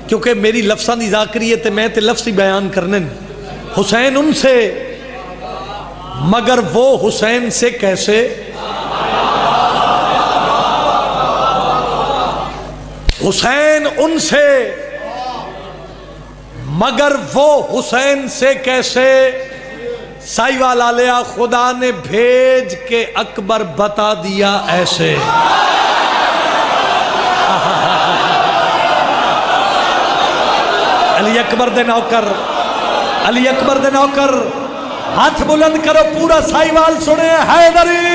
کیونکہ میری لفظاں دی ذاکری ہے تے میں تے لفظی بیان کرنے حسین ان سے مگر وہ حسین سے کیسے حسین ان سے مگر وہ حسین سے کیسے سائیوال علیہ خدا نے بھیج کے اکبر بتا دیا ایسے علی اکبر دے نوکر علی اکبر دے نوکر ہاتھ بلند کرو پورا سائیوال سنے حیدری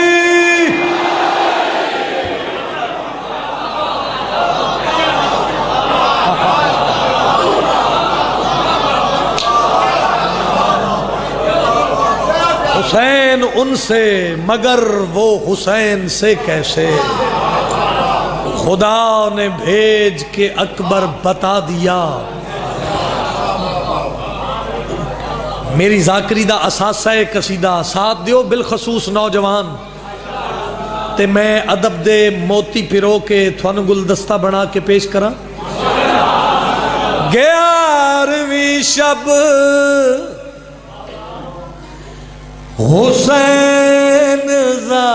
حسین ان سے مگر وہ حسین سے کیسے خدا نے بھیج کے اکبر بتا دیا میری ذاکری دا اساسہ قصیدہ ساتھ دیو بالخصوص نوجوان تے میں ادب دے موتی پیرو کے تھوانو گلدستہ بنا کے پیش کرا 11ویں شب حسین زادہ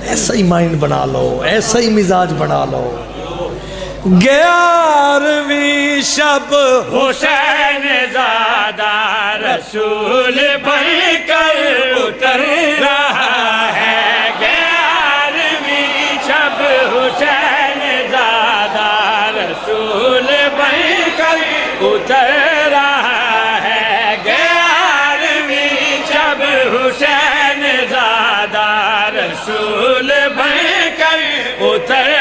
ایسا ہی مائنڈ بنا لو ایسا ہی مزاج بنا لو 11ویں شب حسین زادہ رسول بن کر اتر رہا ہے 11ویں شب حسین زادہ رسول بن کر اتر رہا ہے 11ویں شب حسین زادہ رسول بن کر اتر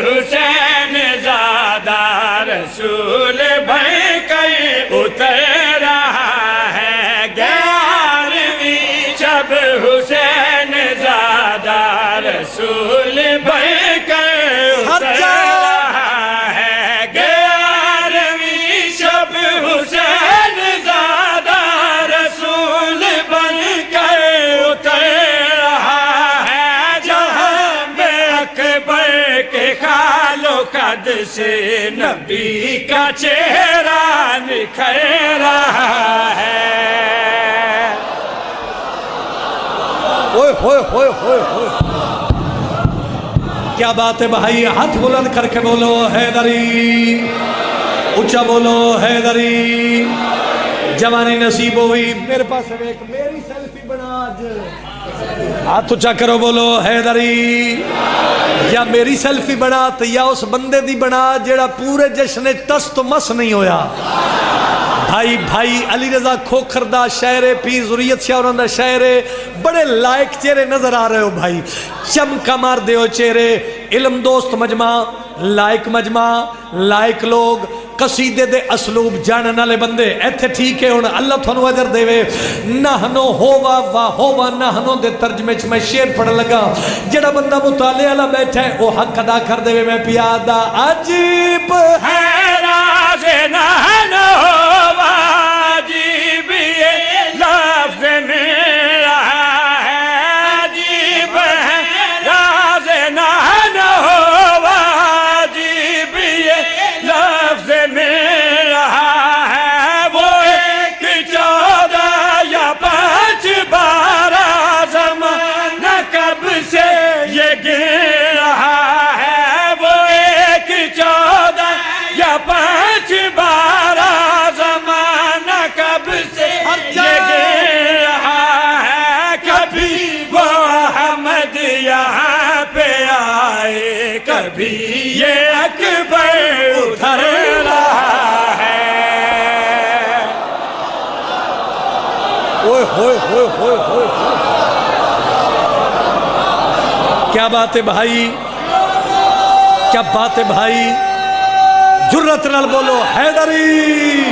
حسین زادہ رسول بن کر اتر رہا ہے 11ویں شب حسین زادہ رسول بن کر اتر رہا ہے 11ویں شب حسین زادہ رسول بن کر اتر رہا ہے جہاں میں اکبر کے خال و قد سے نبی کا چہرہ نکھر رہا ہے اوئے ہوئے ہوئے ہوئے ہوئے کیا بات ہے بھائی ہاتھ بلند کر کے بولو حیدری اونچا بولو حیدری جوانی نصیب ہوئی میرے پاس ایک میری سیلفی بنا آج ہاتھ اونچا کرو بولو حیدری یا میری سیلفی بنا تو یا اس بندے دی بنا جیڑا پورے جشن ٹس تو مس نہیں ہویا بھائی علی رضا کھوکھر دا شاعر پیر ذریت شاہ اور دا شاعر بڑے لائق چہرے نظر آ رہے ہو بھائی چمکا مار دے ہو چہرے علم دوست مجمع لائق مجمع لائق لوگ قصیدے دے اسلوب جانن والے بندے ایتھے ٹھیک ہے ہن اللہ تھانو اجر دے وے نہنو ہوا وا ہوا نہنو دے ترجمے چ میں شعر پڑھ لگا جڑا بندہ مطالعے والا بیٹھا ہے وہ حق ادا کر دے وے میں پیادا عجیب ہے راز نہنو عجیب یہ لفظ مل رہا ہے عجیب ہے راز نہنو عجیب یہ لفظ مل رہا ہے وہ 14 یا 5 12 زمانہ کب سے یہ گر رہا ہے وہ 14 یا 5 12 زمانہ کب سے یہ گر رہا ہے کبھی وہ احمد یہاں پہ آئے کبھی یہ اکبر ادھر رہا ہے اوئے ہوئے ہوئے ہوئے ہوئے کیا بات ہے بھائی کیا بات ہے بھائی جرت نال بولو حیدری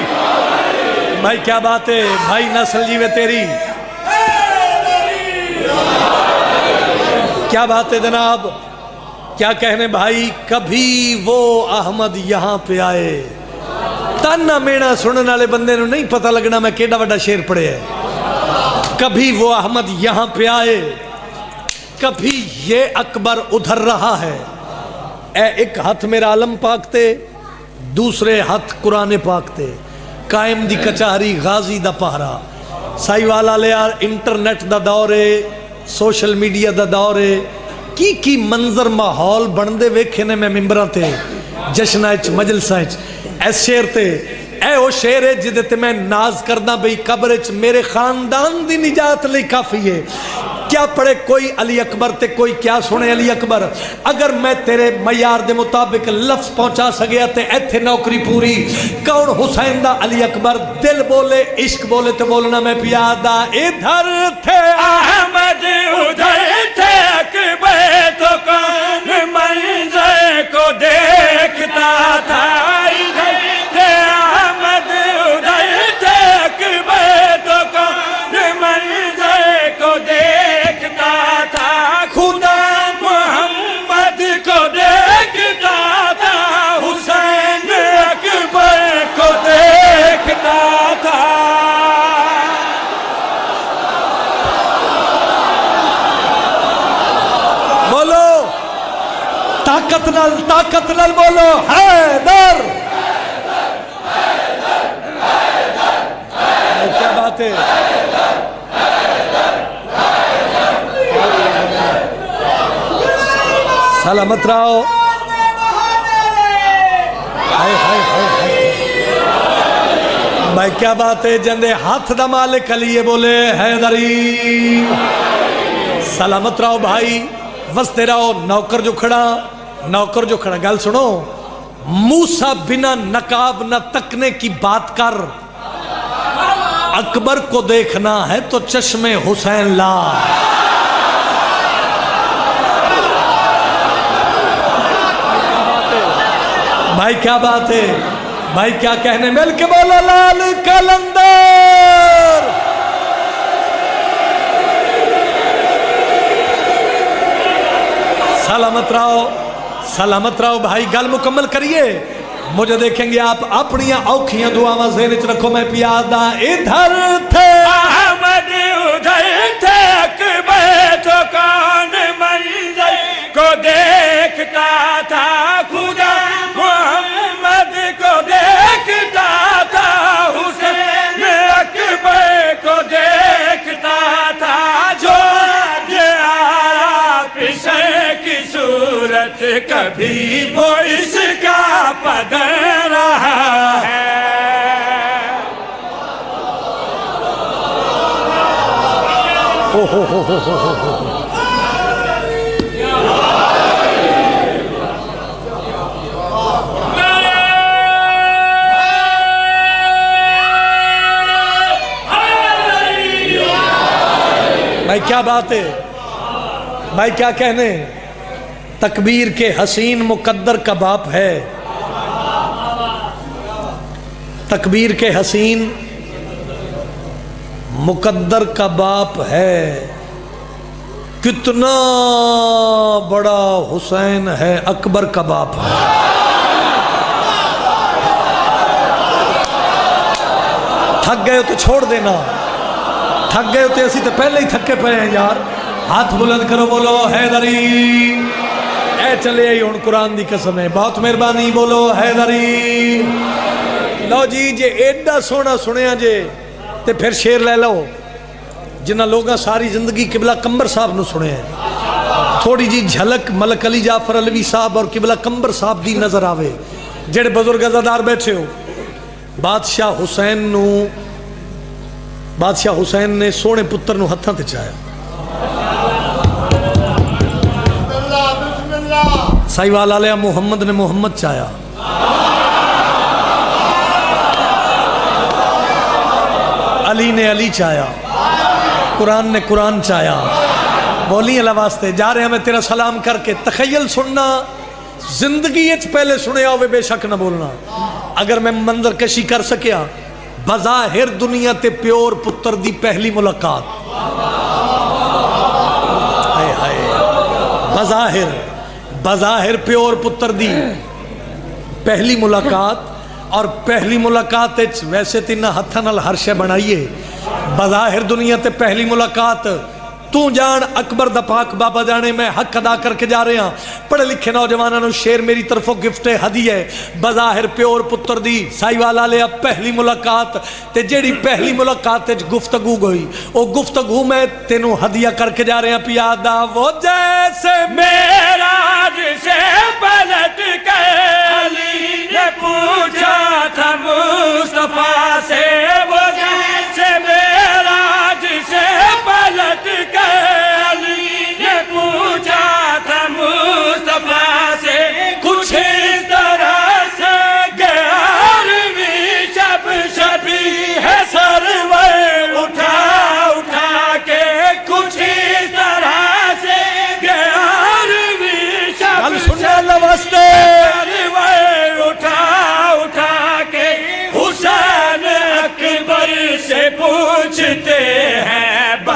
بھائی کیا بات ہے بھائی نسل جیوے تیری کیا بات ہے جناب کیا کہنے بھائی کبھی وہ احمد یہاں پہ آئے تانا مینا سننے والے بندے نو نہیں پتہ لگنا میں کیڑا وڈا شعر پڑھے ہے کبھی وہ احمد یہاں پہ آئے، کبھی یہ اکبر ادھر رہا ہے۔ اے ایک ہاتھ میرا علم پاک تے، دوسرے ہاتھ قرآن پاک تے، قائم دی کچہری غازی دا پہرا۔ سائی والا لیا انٹرنیٹ دا دور ہے، سوشل میڈیا دا دور ہے، کی منظر ماحول بندے ویکھے نے میں ممبراں تے، جشنہ اچ مجلسہ اچ۔ اے شیر تے، اے او شیر ہے جدے تے میں ناز کردہ بھئی قبر اچ میرے خاندان دی نجات لئی کافی ہے۔ کیا پڑھے کوئی علی اکبر تے کوئی کیا سنے علی اکبر، اگر میں تیرے معیار دے مطابق لفظ پہنچا سکیا تے ایتھے نوکری پوری۔ کون حسین دا علی اکبر، دل بولے عشق بولے تو بولنا میں پیادہ ادھر تھے احمد ادھر تھے، اکبر تو کون منظر کو دیکھتا تھا، ادھر تھے احمد ادھر تھے، اکبر تو کون منظر کو دیکھتا تھا، خدا محمد کو دیکھتا تھا، حسین اکبر کو دیکھتا تھا۔ بولو طاقت نال بولو حیدر۔ کیا بات ہے، سلامت رہو۔ بھائی کیا بات ہے، جندے ہاتھ دا مالک علی بولے حیدری۔ سلامت رہو بھائی، وستے رہو۔ نوکر جو کھڑا گل سنو، موسیٰ بنا نقاب نہ تکنے کی بات کر، اکبر کو دیکھنا ہے تو چشم حسین لا۔ بھائی کیا بات ہے، بھائی کیا کہنے، مل کے بولو لال قلندر۔ سلامت رہو بھائی، گل مکمل کریے، مجھے دیکھیں گے آپ اپنی اوکھیاں دعاواں ذہن وچ رکھو۔ میں پیادہ ادھر تھے احمد ادھر تھے، اکبر تو کون منظر کو دیکھتا تھا، خدا محمد کو دیکھتا تھا، حسین اکبر کو دیکھتا تھا، جو آج آیا پیشے کی صورت کبھی وہ اس کا پدر رہا ہے۔ بھائی کیا بات ہے، بھائی کیا کہنے، تکبیر کے حسین مقدر کا باپ ہے، تکبیر کے حسین مقدر کا باپ ہے، کتنا بڑا حسین ہے، اکبر کا باپ ہے۔ تھک گئے ہو تو چھوڑ دینا، تھک گئے ہو تو اسی تو پہلے ہی تھکے پے ہیں یار۔ ہاتھ بلند کرو، بولو حیدری۔ اے چلے آئی ہون قرآن دی قسم ہے، بہت مہربانی، بولو حیدری۔ لو جی جے ایڈا سونا سنیا جے تے پھر شیر لے لو جنہ لوگاں ساری زندگی قبلہ قمبر صاحب نو سنے ہیں، تھوڑی جی جھلک ملک علی جعفر علوی صاحب اور قبلہ قمبر صاحب دی نظر آوے، جڑے بزرگ عزادار بیٹھے ہو۔ بادشاہ حسین نے سونے پتر نو ہتھاں تے چاہیا، سائی والا علیہ محمد نے محمد چاہیا، علی نے علی چاہیا، قرآن نے قرآن چاہیا۔ بولی اللہ واسطے جا رہے ہمیں تیرا سلام کر کے تخیل سننا، زندگی اچ پہلے سنے ہوئے بے شک نہ بولنا۔ اگر میں منظر کشی کر سکیا، بظاہر دنیا تے پیور پتر دی پہلی ملاقات، بظاہر پیور پتر دی پہلی ملاقات، اور پہلی ملاقات ویسے تین ہتھاں نال ہر شے بنائیے بظاہر دنیا تے پہلی ملاقات تو جان اکبر دا پاک بابا جانے میں حق ادا کر کے جا رہے ہیں پڑھے لکھے نوجوانوں شیر میری طرفوں گفٹ ہدیہ بظاہر پیور پتر دی سائی والا لیا پہلی ملاقات تے جیڑی پہلی ملاقات گفتگو گئی او گفتگو میں تینوں ہدیہ کر کے جا رہے ہیں پیادا وہ جیسے معراج سے پلٹ کے علی نے پوچھا تھا مصطفیٰ سے